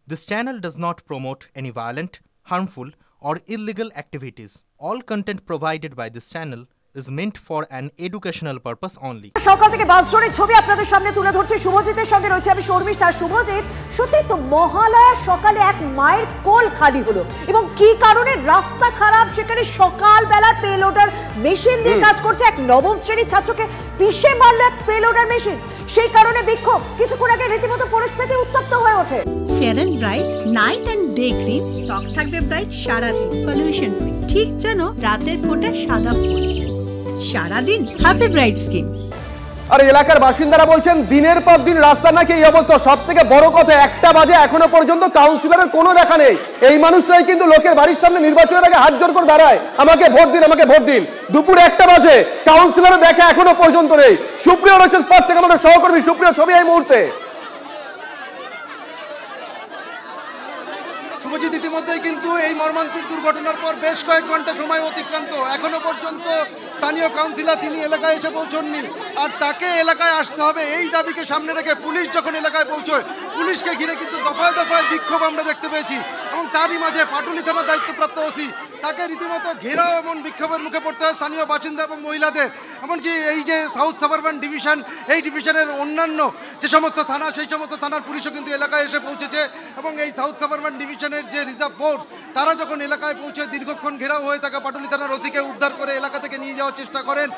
This channel does not promote any violent, harmful, or illegal activities. All content provided by this channel is meant for an educational purpose only. সকাল থেকে বাসজোড়ের ছবি আপনাদের সামনে তুলে ধরছে শুভজিতের সঙ্গে রয়েছে আমি শর্মিষ্ঠা। শুভজিৎ, সত্যি তো মহালয়ার সকালে এক মায়ের কোল খালি হলো এবং কি কারণে? রাস্তা খারাপ, সেখানে সকালবেলা পেলোডার মেশিন দিয়ে কাজ করছে, এক নবম শ্রেণীর ছাত্রকে পিষে মারল এক পেলোডার মেশিন, সেই কারণে বিক্ষোভ। কিছুক্ষণ আগে রীতিমতো পরিস্থিতি উত্তপ্ত হয়ে ওঠে। Fair and bright night and day cream ত্বক থাকবে ব্রাইট সারাদিন, পলিউশন ফ্রি, ঠিক যেন রাতের ফোঁটা সাদা ফুল। সারাদিন হ্যাপি ব্রাইট স্কিন। আর এলাকার বাসিন্দারা বলছেন দিনের পর দিন রাস্তা নাকি এই অবস্থা। সব থেকে বড় কথা, 1টা বাজে এখনো পর্যন্ত কাউন্সিলরের কোনো দেখা নেই। এই মানুষটাই কিন্তু লোকের বাড়ির সামনে নির্বাচনের আগে হাত জোর করে দাঁড়ায়, আমাকে ভোট দিন, আমাকে ভোট দিন। দুপুর 1টা বাজে কাউন্সিলরের দেখা এখনো পর্যন্ত নেই। সুপ্রিয় রয়েছে স্পট থেকে আমাদের সহকর্মী সুপ্রিয়, ছবি এই মুহূর্তে। শুভজিৎ, ইতিমধ্যেই কিন্তু এই মর্মান্তিক দুর্ঘটনার পর বেশ কয়েক ঘন্টা সময় অতিক্রান্ত, এখনো পর্যন্ত স্থানীয় কাউন্সিলর তিনি এলাকায় এসে পৌঁছননি। আর তাকে এলাকায় আসতে হবে এই দাবিকে সামনে রেখে পুলিশ যখন এলাকায় পৌঁছয়, পুলিশকে ঘিরে কিন্তু দফায় দফায় বিক্ষোভ আমরা দেখতে পেয়েছি। এবং তারই মাঝে পাটুলি থানার দায়িত্বপ্রাপ্ত ওসি, তাকে রীতিমতো ঘেরাও এমন বিক্ষোভের মুখে পড়তে হয় স্থানীয় বাসিন্দা এবং মহিলাদের। এমনকি এই যে সাউথ সাবারবান ডিভিশন, এই ডিভিশনের অন্যান্য যে সমস্ত থানা, সেই সমস্ত থানার পুলিশও কিন্তু এলাকায় এসে পৌঁছেছে। এবং এই সাউথ সাবারবান ডিভিশনের যে রিজার্ভ ফোর্স, তারা যখন এলাকায় পৌঁছে দীর্ঘক্ষণ ঘেরাও হয়ে থাকা পাটুলি থানার ওসিকে উদ্ধার করে এলাকা থেকে নিয়ে যাওয়ার চেষ্টা করেন।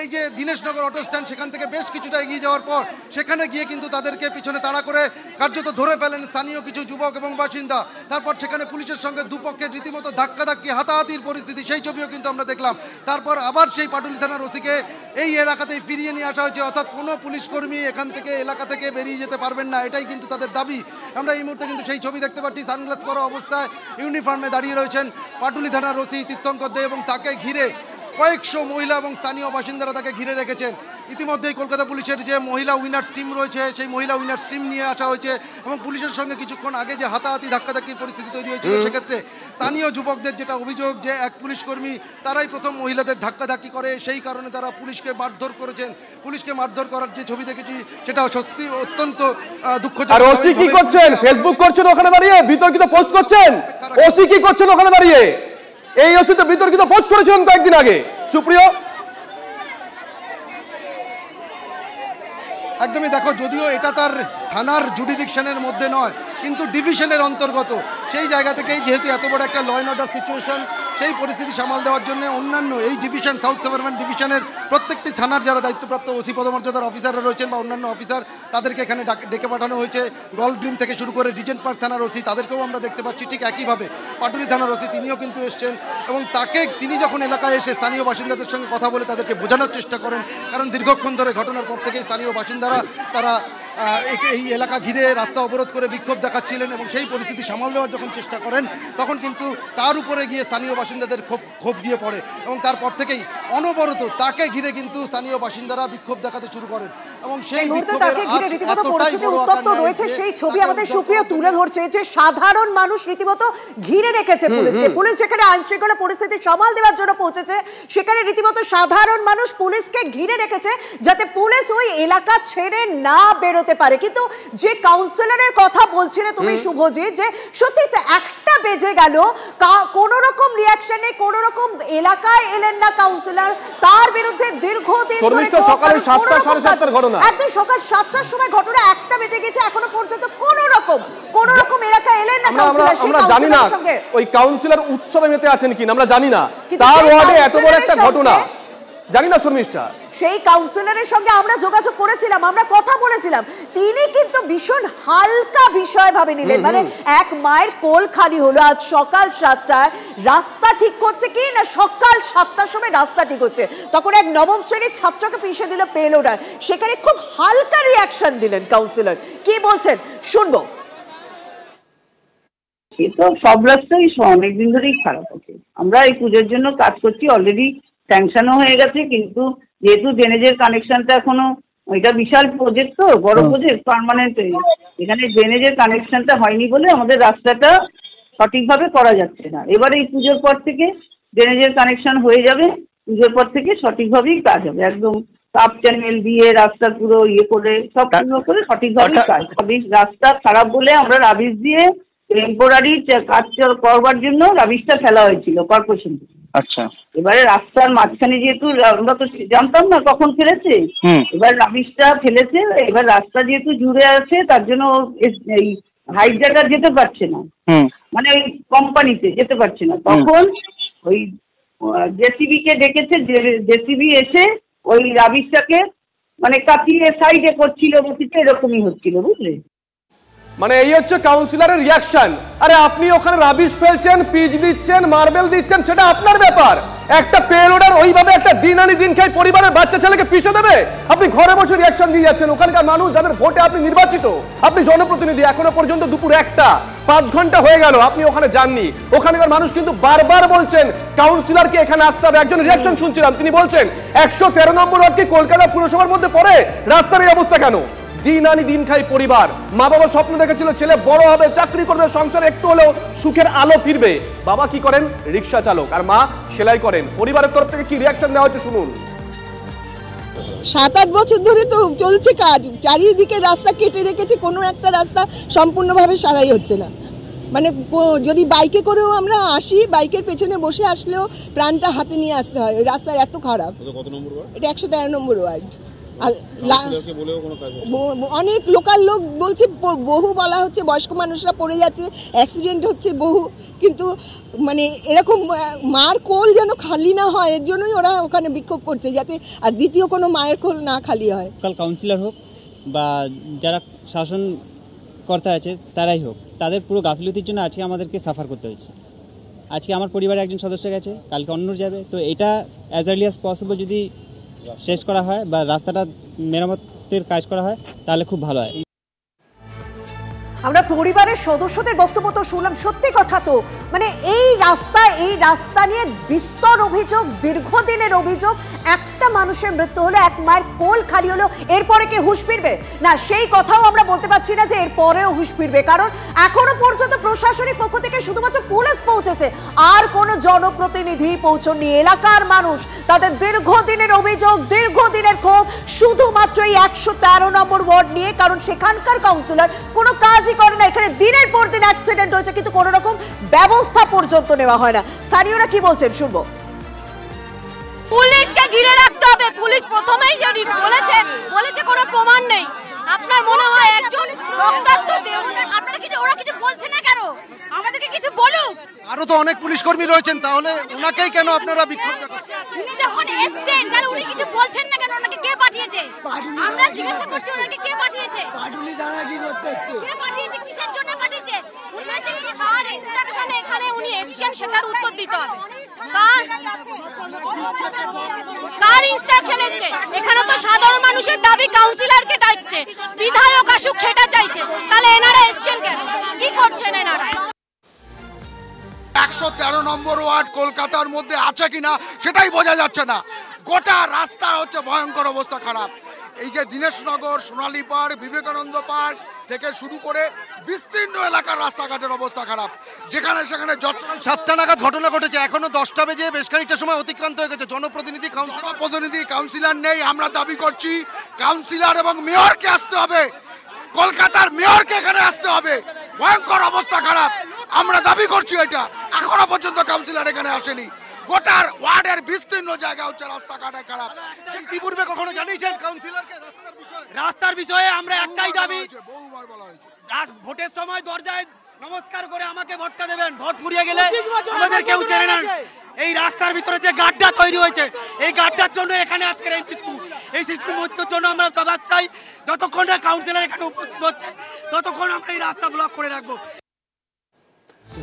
এই যে দীনেশনগর অটো স্ট্যান্ড, সেখান থেকে বেশ কিছুটা এগিয়ে যাওয়ার পর সেখানে গিয়ে কিন্তু তাদেরকে পিছনে তাড়া করে কার্যত ধরে ফেলেন স্থানীয় কিছু যুবক এবং বাসিন্দা। তারপর সেখানে পুলিশের সঙ্গে দুপক্ষের রীতিমতো ধাক্কাধাক্কি, হাতাহাতির পরিস্থিতি, সেই ছবিও কিন্তু আমরা দেখলাম। তারপর আবার সেই পাটুলি থানার ওসিকে এই এলাকাতেই ফিরিয়ে নিয়ে আসা হয়েছে, অর্থাৎ কোনো পুলিশ কর্মী এখান থেকে এলাকা থেকে বেরিয়ে যেতে পারবেন না, এটাই কিন্তু তাদের দাবি। আমরা এই মুহূর্তে কিন্তু সেই ছবি দেখতে পাচ্ছি, সানগ্লাস পরা অবস্থায় ইউনিফর্মে দাঁড়িয়ে রয়েছেন পাটুলি থানার ওসি তীর্থঙ্কর দে এবং তাকে ঘিরে কয়েকশো মহিলা এবং স্থানীয় বাসিন্দারা তাকে ঘিরে রেখেছেন। ইতিমধ্যেই কলকাতা পুলিশের যে মহিলা উইনার্স টিম রয়েছে, সেই মহিলা উইনার্স টিম নিয়ে আসা হয়েছে এবং পুলিশের সঙ্গে কিছুক্ষণ আগে যে হাতাহাতি ধাক্কাধাক্কির পরিস্থিতি তৈরি হয়েছিল, সেক্ষেত্রে স্থানীয় যুবকদের যেটা অভিযোগ যে এক পুলিশ কর্মী তারাই প্রথম মহিলাদের ধাক্কাধাক্কি করে, সেই কারণে তারা পুলিশকে মারধর করেছেন। পুলিশকে মারধর করার যে ছবি দেখেছি, সেটা সত্যি অত্যন্ত দুঃখজনক। আর ওসি কি করছেন? ফেসবুক করছেন ওখানে দাঁড়িয়ে, বিতর্কিত পোস্ট করছেন। ওসি কি করছেন ওখানে দাঁড়িয়ে? এই ওসি তো বিতর্কিত পোস্ট করেছিলেন কয়েকদিন আগে। সুপ্রিয়, একদমই দেখো, যদিও এটা তার থানার জুডিডিকশনের মধ্যে নয়, কিন্তু ডিভিশনের অন্তর্গত, সেই জায়গা থেকেই যেহেতু এত বড় একটা ল অ্যান্ড অর্ডার সিচুয়েশন, সেই পরিস্থিতি সামাল দেওয়ার জন্য অন্যান্য এই ডিভিশন, সাউথ সাবারবান ডিভিশনের প্রত্যেকটি থানার যারা দায়িত্বপ্রাপ্ত ওসি পদমর্যাদার অফিসাররা রয়েছেন বা অন্যান্য অফিসার, তাদেরকে এখানে ডেকে পাঠানো হয়েছে। গল্ফ ড্রিম থেকে শুরু করে রিজেন্ট পার্ক থানার ওসি, তাদেরকেও আমরা দেখতে পাচ্ছি। ঠিক একইভাবে পাটুলি থানার ওসি তিনিও কিন্তু এসছেন এবং তিনি যখন এলাকায় এসে স্থানীয় বাসিন্দাদের সঙ্গে কথা বলে তাদেরকে বোঝানোর চেষ্টা করেন, কারণ দীর্ঘক্ষণ ধরে ঘটনার পর থেকেই স্থানীয় বাসিন্দারা তারা এই এলাকা ঘিরে রাস্তা অবরোধ করে বিক্ষোভ দেখাচ্ছিলেন এবং সেই পরিস্থিতি সামাল দেওয়ার যখন চেষ্টা করেন, তখন কিন্তু তার উপরে গিয়ে স্থানীয় বাসিন্দাদের ক্ষোভ গিয়ে পড়ে এবং তারপর থেকেই অনবরত তাকে ঘিরে কিন্তু স্থানীয় বাসিন্দারা বিক্ষোভ দেখাতে শুরু করেন এবং সেই তাকে ঘিরে রীতিমতো পরিস্থিতি উত্তপ্ত রয়েছে। সেই ছবি আমাদের সুপ্রিয় তুলে ধরছে যে সাধারণ মানুষ রীতিমতো ঘিরে রেখেছে পুলিশকে। পুলিশ যেখানে আইন শৃঙ্খলা পরিস্থিতি সামাল দেওয়ার জন্য পৌঁছেছে, সেখানে রীতিমতো সাধারণ মানুষ পুলিশকে ঘিরে রেখেছে যাতে পুলিশ ওই এলাকা ছেড়ে না বেরোতে পারে। কিন্তু যে কাউন্সিলরের কথা বলছিলে তুমি শুভজিৎ, যে সত্যি তো 1টা বেজে গেল, কোন রকম রিঅ্যাকশন নেই, কোন রকম এলাকায় এলেন না কাউন্সিলর, তার বিরুদ্ধে দীর্ঘদিন ধরে সকাল 7টা 7:30 ঘটনা, একদম সকাল 7টার সময় ঘটনা, 1টা বেজে গেছে, এখনো পর্যন্ত কোন রকম এলাকায় এলেন না কাউন্সিলর। আমরা জানি না ওই কাউন্সিলর উৎসবে মেতে আছেন কিনা, আমরা জানি না। তার ওয়ার্ডে এত বড় একটা ঘটনা, জানি না শর্মিষ্ঠা। সেই কাউন্সিলরের সঙ্গে আমরা যোগাযোগ করেছিলাম, আমরা কথা বলেছিলাম, তিনি কিন্তু ভীষণ হালকা বিষয় ভাবে নিলেন। মানে এক মায়ের কোল খালি হলো আজ সকাল 7টায়, রাস্তা ঠিক করছে কি না, সকাল 7টার সময় রাস্তা ঠিক হচ্ছে, তখন এক নবম শ্রেণীর ছাত্রকে পিষে দিল পেলোডার, সেখানে খুব হালকা রিঅ্যাকশন দিলেন কাউন্সিলর। কি বলছেন শুনবো। সে তো সব রাস্তাই অনেকদিন ধরেই খারাপ হচ্ছে। আমরা এই পুজোর জন্য কাজ করছি, অলরেডি স্যাংশনও হয়ে গেছে, কিন্তু যেহেতু ড্রেনেজের কানেকশনটা এখনো, এটা বিশাল প্রজেক্ট, তো বড় প্রজেক্ট, পার্মানেন্ট, এখানে ড্রেনেজের কানেকশনটা হয়নি বলে আমাদের রাস্তাটা সঠিকভাবে করা যাচ্ছে না। এবার এই পুজোর পর থেকে ড্রেনেজের কানেকশন হয়ে যাবে, পুজোর পর থেকে সঠিকভাবেই কাজ হবে, একদম সাব চ্যানেল দিয়ে রাস্তা পুরো ইয়ে করে সব পুরো করে সঠিকভাবে কাজ। রাস্তা খারাপ বলে আমরা রাবিশ দিয়ে টেম্পোরারি কাজ করবার জন্য রাবিশটা ফেলা হয়েছিল কর্পোরেশন থেকে। আচ্ছা, এবারে রাস্তার মাঝখানে যেহেতু আমরা তো জানতাম না কখন ফেলেছে, এবার রাবিশটা ফেলেছে, এবার রাস্তা যেহেতু জুড়ে আছে তার জন্য এই হাইট জায়গা যেতে পারছে না, মানে ওই কোম্পানিতে যেতে পারছে না। তখন ওই জেসিবি কে ডেকেছে, জেসিবি এসে ওই রাবিশটাকে মানে কাটিয়ে সাইডে করছিল, এরকমই হচ্ছিল, বুঝলে? মানে এই হচ্ছে কাউন্সিলরের রিয়াকশন। আরে আপনি ওখানে রাবিশ ফেলছেন, পিচ দিচ্ছেন, মার্বেল দিচ্ছেন, সেটা আপনার ব্যাপার। একটা পেলোডার ওইভাবে একটা দিন আনি দিন খাই পরিবারের বাচ্চা ছেলেকে পিছিয়ে দেবে? আপনি ঘরে বসে রিয়াকশন দিয়ে যাচ্ছেন। ওখানকার মানুষ যাদের ভোটে আপনি নির্বাচিত, আপনি জনপ্রতিনিধি, এখনো পর্যন্ত দুপুর 1টা 5 ঘন্টা হয়ে গেল আপনি ওখানে যাননি। ওখানকার মানুষ কিন্তু বারবার বলছেন কাউন্সিলরকে এখানে আসতে হবে। একজন রিয়াকশন শুনছিলাম, তিনি বলছেন 113 নম্বর ওয়ার্ড কি কলকাতা পুরসভার মধ্যে পড়ে? রাস্তার এই অবস্থা কেন? দিন আনি দিন খাই পরিবার, মা বাবা স্বপ্ন দেখেছিল ছেলে বড় হবে, চাকরি করবে, সংসারে একটু হলেও সুখের আলো ফিরবে। বাবা কি করেন? রিক্সা চালক, আর মা সেলাই করেন। পরিবারের তরফ থেকে কি রিয়াকশন দেওয়া হচ্ছে শুনুন। 7-8 বছর ধরে তো চলছে কাজ, চারিদিকে রাস্তা কেটে রেখেছে, কোনো একটা রাস্তা সম্পূর্ণভাবে সারাই হচ্ছে না। মানে যদি বাইকে করেও আমরা আসি, বাইকের পেছনে বসে আসলেও প্রাণটা হাতে নিয়ে আসতে হয়, ওই রাস্তার এত খারাপ। এটা 113 নম্বর ওয়ার্ড। অনেক লোকাল লোক বলছে, বহু বলা হচ্ছে বয়স্ক মানুষরা পড়ে যাচ্ছে, অ্যাক্সিডেন্ট হচ্ছে বহু, কিন্তু মানে এরকম মার কোল যেন খালি না হয়, এর জন্যই ওরা ওখানে বিক্ষোভ করছে, যাতে আর দ্বিতীয় কোনো মায়ের কোল না খালি হয়। লোকাল কাউন্সিলর হোক বা যারা শাসন কর্তা আছে তারাই হোক, তাদের পুরো গাফিলতির জন্য আজকে আমাদেরকে সাফার করতে হচ্ছে। আজকে আমার পরিবারের একজন সদস্য গেছে, কালকে অন্য যাবে, তো এটা অ্যাজ আর্লি অ্যাজ পসিবল যদি শেষ করা হয় বা রাস্তাটা মেরামতের কাজ করা হয় তাহলে খুব ভালো হয়। আমরা পরিবারের সদস্যদের বক্তব্য তো শুনলাম, সত্যি কথা তো, মানে এই রাস্তা নিয়ে বিস্তর অভিযোগ, দীর্ঘদিনের অভিযোগ। একটা মানুষের মৃত্যু হলো, এক মায়ের কোল খালি হলো, এরপরে কি হুঁশ ফিরবে? না, সেই কথাও আমরা বলতে পারছি না যে এরপরেও হুঁশ ফিরবে, কারণ এখনো পর্যন্ত প্রশাসনিক পক্ষ থেকে শুধুমাত্র পুলিশ পৌঁছেছে, আর কোনো জনপ্রতিনিধি পৌঁছননি। এলাকার মানুষ তাদের দীর্ঘদিনের অভিযোগ, দীর্ঘদিনের ক্ষোভ শুধুমাত্র এই 113 নম্বর ওয়ার্ড নিয়ে, কারণ সেখানকার কাউন্সিলর কোনো কাজই করে না। এখানে দিনের পর দিন অ্যাক্সিডেন্ট হয়েছে, কিন্তু কোনো রকম ব্যবস্থা পর্যন্ত নেওয়া হয় না। স্থানীয়রা কি বলছেন শুনবো। পুলিশকে ঘিরে রাখতে হবে। পুলিশ প্রথমেই বলেছে কোনো প্রমাণ নেই। আপনার মনে হয় একজন রক্তাক্ত দেহ, আপনারা কিছু, ওরা কিছু বলছে না কেন? আমাদেরকে কিছু বলুক। আরো তো অনেক পুলিশ কর্মী রয়েছেন, তাহলে ওনাকেই কেন আপনারা বিক্ষোভ করছেন? উনি যখন এসেছেন তাহলে উনি কিছু বলছেন না কেন? ওনাকে কে পাঠিয়েছে? আমরা জিজ্ঞাসা করছি ওনাকে কে পাঠিয়েছে? পাটুলি দাঁড়া কি করতেছে? কে পাঠিয়েছে? কিসের জন্য পাঠিয়েছে? উনি কার ইনস্ট্রাকশনে এখানে উনি এসেছেন সেটার উত্তর দিতে হবে। কার ইনস্ট্রাকশন এসেছে? এখানে তো সাধারণ মানুষের দাবি কাউন্সিলরকে ডাকছে, বিধায়ক আসুক সেটা চাইছে, তাহলে এনারা এসেছেন কেন? কি করছেন এনারা? 113 নম্বর ওয়ার্ড কলকাতার মধ্যে আছে কিনা সেটাই বোঝা যাচ্ছে না। গোটা রাস্তা হচ্ছে ভয়ঙ্কর অবস্থা খারাপ। এই যে দীনেশনগর, সোনালী পার্ক, বিবেকানন্দ পার্ক থেকে শুরু করে বিস্তীর্ণ এলাকার রাস্তাঘাটের অবস্থা খারাপ, যেখানে সেখানে 7টা নাগাদ ঘটনা ঘটেছে, এখনো 10টা বেজে বেশ খানিকটা সময় অতিক্রান্ত হয়ে গেছে। জনপ্রতিনিধি কাউন্সিলর নেই। আমরা দাবি করছি কাউন্সিলর এবং মেয়রকে আসতে হবে, কলকাতার মেয়রকে এখানে আসতে হবে। ভয়ঙ্কর অবস্থা খারাপ, আমরা দাবি করছি এটা। এখনো পর্যন্ত কাউন্সিলর এখানে আসেনি। গোটার ওয়ার্ডের বিস্তীর্ণ জায়গা হচ্ছে রাস্তাঘাটে খারাপ। ইতিপূর্বে কখনো জানিয়েছেন কাউন্সিলরকে রাস্তার বিষয়ে? আমরা একটাই দাবি, বহুবার বলা হয়েছে, ভোটের সময় দরজায় নমস্কার করে আমাকে ভোটটা দেবেন, ভোট ফুরিয়ে গেলে আমাদের কেউ চেনে না। এই রাস্তার ভিতরে যে গাড্ডা তৈরি হয়েছে, এই গাড্ডার জন্য এখানে আজকের এই মৃত্যু। এই শিশুর মৃত্যুর জন্য আমরা জবাব চাই। যতক্ষণ না কাউন্সিলর এখানে উপস্থিত হচ্ছে ততক্ষণ আমরা এই রাস্তা ব্লক করে রাখবো।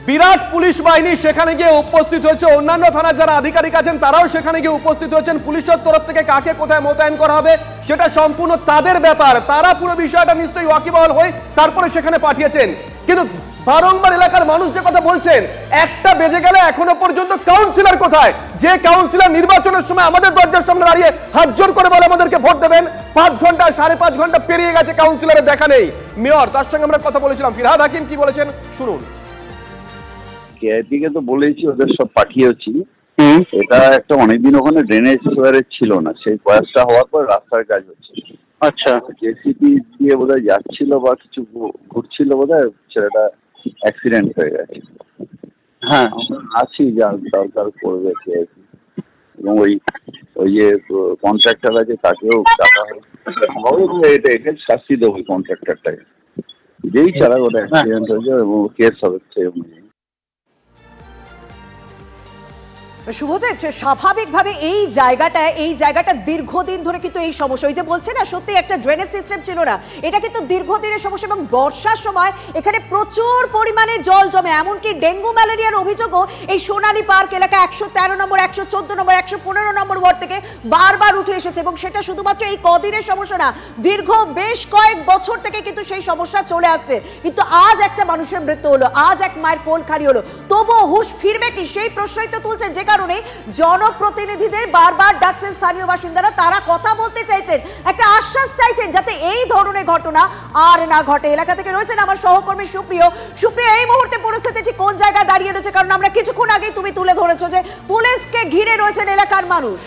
বিরাট পুলিশ বাহিনী সেখানে গিয়ে উপস্থিত হয়েছে, অন্যান্য থানার যারা আধিকারিক আছেন তারাও সেখানে গিয়ে উপস্থিত হয়েছেন। পুলিশের তরফ থেকে কাকে কোথায় মোতায়েন করা হবে সেটা সম্পূর্ণ তাদের ব্যাপার, তারা পুরো বিষয়টা নিশ্চয়ই ওয়াকিবহাল হয়ে তারপরে সেখানে পাঠিয়েছেন। কিন্তু বারংবার এলাকার মানুষ যে কথা বলছেন, 1টা বেজে গেলে এখনো পর্যন্ত কাউন্সিলর কোথায়? যে কাউন্সিলর নির্বাচনের সময় আমাদের দরজার সামনে দাঁড়িয়ে হাত জোর করে বলে আমাদেরকে ভোট দেবেন, 5 ঘন্টা 5.5 ঘন্টা পেরিয়ে গেছে, কাউন্সিলরের দেখা নেই। মেয়র, তার সঙ্গে আমরা কথা বলেছিলাম, ফিরহাদ হাকিম কি বলেছেন শুনুন। কেআইপি কে তো বলেছি, ওদের সব পাঠিয়েছি, এটা একটা অনেকদিন ওখানে ড্রেনেজ সেভারেজ ছিল না, সেই প্রয়াসটা হওয়ার পর রাস্তার কাজ হচ্ছে। আচ্ছা, জেসিবি দিয়ে বোধহয় যাচ্ছিল বা কিছু ঘুরছিল, বোধহয় ছেলেটা অ্যাক্সিডেন্ট হয়ে গেছে। হ্যাঁ, আমরা আছি যা দরকার করবে সে আর কি। এবং ওই যে কন্ট্রাক্টর আছে তাকেও ডাকা হয়, এটা শাস্তি দেবো ওই কন্ট্রাক্টরটাকে, যেই চালাক ওটা অ্যাক্সিডেন্ট হয়েছে এবং কেস হবে সেই অনুযায়ী। শুভজিৎ, স্বাভাবিকভাবে এই জায়গাটা দীর্ঘদিন ধরে কিন্তু এই সমস্যা, ওই যে বলছে না সত্যি একটা ড্রেনেজ সিস্টেম ছিল না, এটা কিন্তু দীর্ঘদিনের সমস্যা। এবং বর্ষার সময় এখানে প্রচুর পরিমাণে জল জমে, এমনকি ডেঙ্গু ম্যালেরিয়ার অভিযোগও এই সোনালী পার্ক এলাকা 113 নম্বর, 114 নম্বর, 115 নম্বর ওয়ার্ড থেকে বারবার উঠে এসেছে। এবং সেটা শুধুমাত্র এই কদিনের সমস্যা না, দীর্ঘ বেশ কয়েক বছর থেকে কিন্তু সেই সমস্যা চলে আসছে। কিন্তু আজ একটা মানুষের মৃত্যু হলো, আজ এক মায়ের কোল খালি হলো, তবুও হুঁশ ফিরবে কি সেই প্রশ্নই তো তুলছেন। যে কারণে জনপ্রতিনিধিদের বারবার ডাকছেন স্থানীয় বাসিন্দারা, তারা কথা বলতে চাইছেন, একটা আশ্বাস চাইছেন যাতে এই ধরনের ঘটনা আর না ঘটে। এলাকা থেকে রয়েছেন আমার সহকর্মী সুপ্রিয়। এই মুহূর্তে পরিস্থিতি ঠিক কোন জায়গায় দাঁড়িয়ে রয়েছে? কারণ আমরা কিছুক্ষণ আগেই তুমি তুলে ধরেছো যে পুলিশকে ঘিরে রয়েছেন এলাকার মানুষ।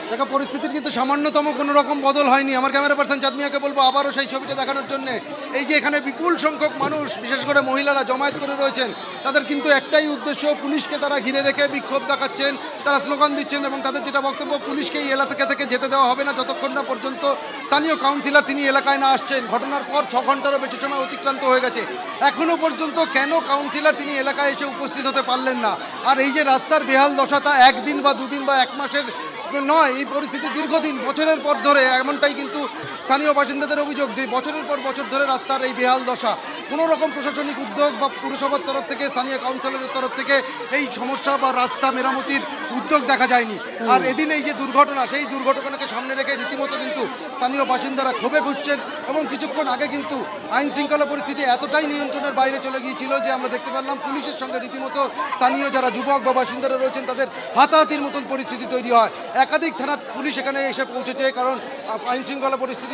দেখো, পরিস্থিতির কিন্তু সামান্যতম কোনো রকম বদল হয়নি। আমার ক্যামেরা পার্সন চাঁদমিয়াকে বলবো আবারও সেই ছবিটা দেখানোর জন্য। এই যে এখানে বিপুল সংখ্যক মানুষ, বিশেষ করে মহিলারা জমায়েত করে রয়েছেন, তাদের কিন্তু একটাই উদ্দেশ্য, পুলিশকে তারা ঘিরে রেখে বিক্ষোভ দেখাচ্ছেন, তারা স্লোগান দিচ্ছেন এবং তাদের যেটা বক্তব্য, পুলিশকে এই এলাকা থেকে যেতে দেওয়া হবে না যতক্ষণ না পর্যন্ত স্থানীয় কাউন্সিলর তিনি এলাকায় না আসছেন। ঘটনার পর 6 ঘন্টারও বেশি সময় অতিক্রান্ত হয়ে গেছে, এখনও পর্যন্ত কেন কাউন্সিলর তিনি এলাকায় এসে উপস্থিত হতে পারলেন না? আর এই যে রাস্তার বেহাল দশা, তা একদিন বা দুদিন বা 1 মাসের নয়, এই পরিস্থিতি দীর্ঘদিন, বছরের পর ধরে। এমনটাই কিন্তু স্থানীয় বাসিন্দাদের অভিযোগ যে বছরের পর বছর ধরে রাস্তার এই বেহাল দশা। কোনো রকম প্রশাসনিক উদ্যোগ বা পুরসভার তরফ থেকে, স্থানীয় কাউন্সিলরের তরফ থেকে এই সমস্যা বা রাস্তা মেরামতির উদ্যোগ দেখা যায়নি। আর এদিন এই যে দুর্ঘটনা, সেই দুর্ঘটনাকে সামনে রেখে রীতিমতো কিন্তু স্থানীয় বাসিন্দারা ক্ষোভে ফুঁসছেন। এবং কিছুক্ষণ আগে কিন্তু আইন শৃঙ্খলা পরিস্থিতি এতটাই নিয়ন্ত্রণের বাইরে চলে গিয়েছিল যে আমরা দেখতে পারলাম পুলিশের সঙ্গে রীতিমতো স্থানীয় যারা যুবক বা বাসিন্দারা রয়েছেন তাদের হাতাহাতির মতন পরিস্থিতি তৈরি হয়। একাধিক থানার পুলিশ এখানে এসে পৌঁছেছে, কারণ আইন শৃঙ্খলা পরিস্থিতি